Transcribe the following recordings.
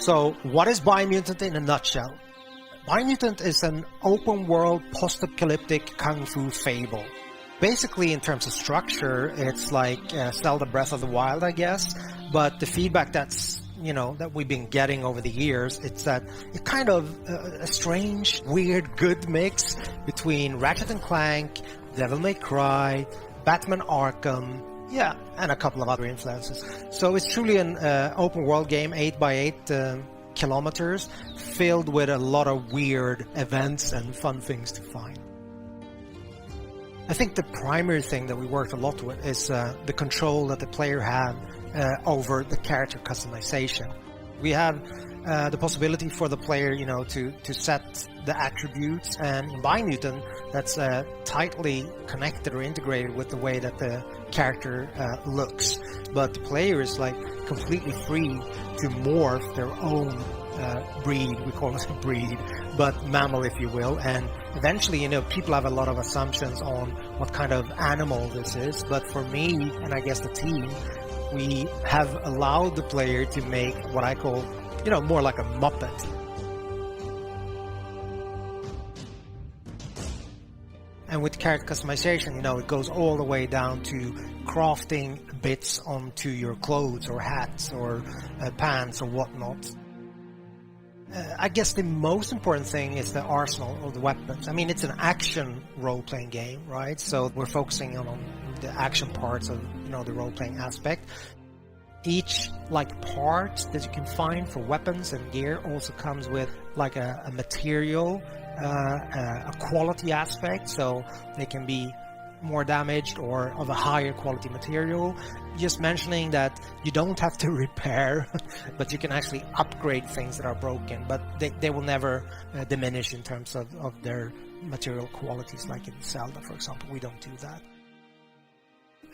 So what is Biomutant in a nutshell? Biomutant is an open world post-apocalyptic kung fu fable. Basically, in terms of structure, it's like Zelda Breath of the Wild, I guess. But the feedback that we've been getting over the years, it's that it's kind of a strange, weird, good mix between Ratchet and Clank, Devil May Cry, Batman Arkham, yeah, and a couple of other influences. So it's truly an open world game, 8x8 kilometers, filled with a lot of weird events and fun things to find. I think the primary thing that we worked a lot with is the control that the player have over the character customization. We have the possibility for the player, to set the attributes, and in Biomutant, that's tightly connected or integrated with the way that the character looks. But the player is like completely free to morph their own breed, we call it a breed, but mammal, if you will. And eventually, people have a lot of assumptions on what kind of animal this is. But for me, and I guess the team, we have allowed the player to make what I call, more like a Muppet. And with character customization, it goes all the way down to crafting bits onto your clothes or hats or pants or whatnot. I guess the most important thing is the arsenal of the weapons. I mean, it's an action role-playing game, right? So we're focusing on the action parts of, the role-playing aspect. Each part that you can find for weapons and gear also comes with like a material, a quality aspect. So they can be more damaged or of a higher quality material. Just mentioning that you don't have to repair, but you can actually upgrade things that are broken, but they will never diminish in terms of their material qualities, like in Zelda, for example. We don't do that.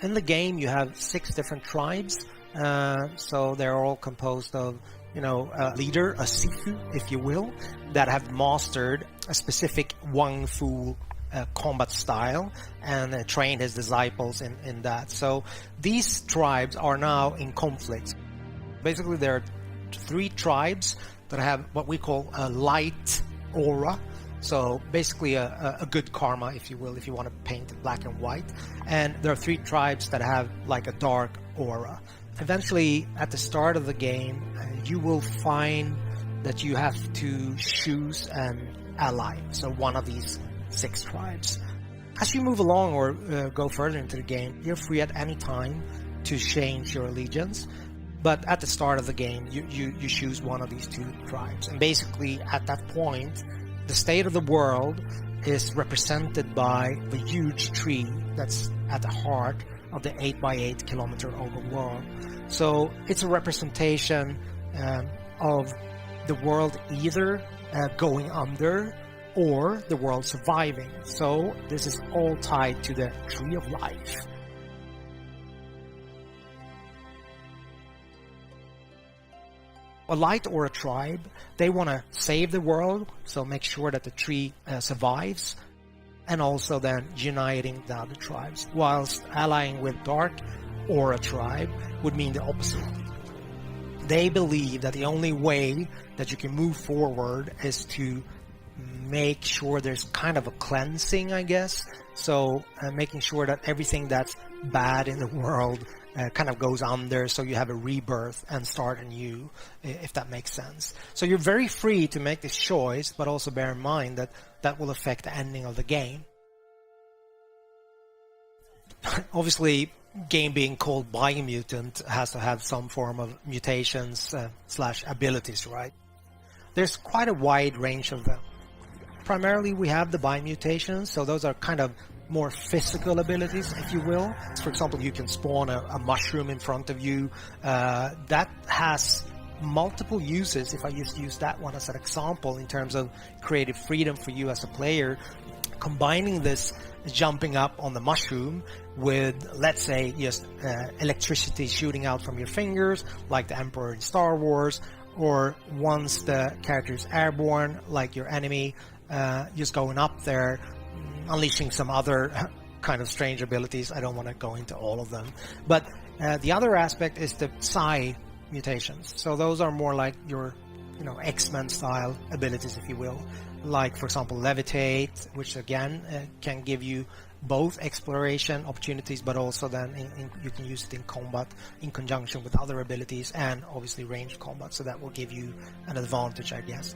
In the game, you have 6 different tribes, so they're all composed of, a leader, a Sifu, if you will, that have mastered a specific Wang Fu combat style and trained his disciples in that. So these tribes are now in conflict. Basically, there are 3 tribes that have what we call a light aura. So basically a good karma, if you will, if you want to paint it black and white. And there are 3 tribes that have like a dark aura. Eventually, at the start of the game, you will find that you have to choose an ally. So one of these 6 tribes. As you move along or go further into the game, you're free at any time to change your allegiance. But at the start of the game, you choose one of these 2 tribes. And basically, at that point, the state of the world is represented by the huge tree that's at the heart of the 8x8 kilometer open world. So it's a representation of the world either going under or the world surviving. So this is all tied to the tree of life. A light or a tribe, they want to save the world, so make sure that the tree survives, and also then uniting the other tribes. Whilst allying with dark or a tribe would mean the opposite. They believe that the only way that you can move forward is to make sure there's kind of a cleansing, I guess. So making sure that everything that's bad in the world kind of goes under, so you have a rebirth and start anew, if that makes sense. So you're very free to make this choice, but also bear in mind that that will affect the ending of the game. Obviously, game being called Biomutant has to have some form of mutations slash abilities, right? There's quite a wide range of them. Primarily, we have the biomutations, so those are kind of more physical abilities, if you will. For example, you can spawn a mushroom in front of you. That has multiple uses, if I just use that one as an example, in terms of creative freedom for you as a player. Combining this jumping up on the mushroom with, let's say, just electricity shooting out from your fingers, like the Emperor in Star Wars, or once the character is airborne, like your enemy, just going up there, unleashing some other kind of strange abilities. I don't want to go into all of them. But the other aspect is the psi mutations. So those are more like your X-Men style abilities, if you will, like for example levitate, which again can give you both exploration opportunities, but also then you can use it in combat in conjunction with other abilities and obviously ranged combat, so that will give you an advantage, I guess.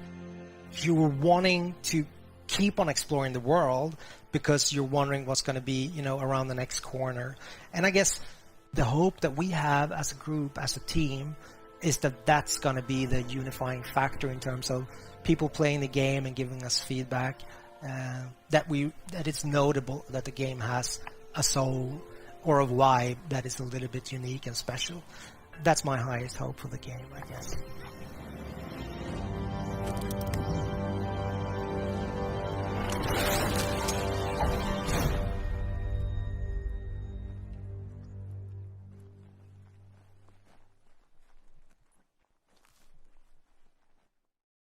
If you were wanting to keep on exploring the world because you're wondering what's going to be around the next corner, and I guess the hope that we have as a group, as a team, is that that's going to be the unifying factor in terms of people playing the game and giving us feedback, that it's notable that the game has a soul or a vibe that is a little bit unique and special. That's my highest hope for the game, I guess.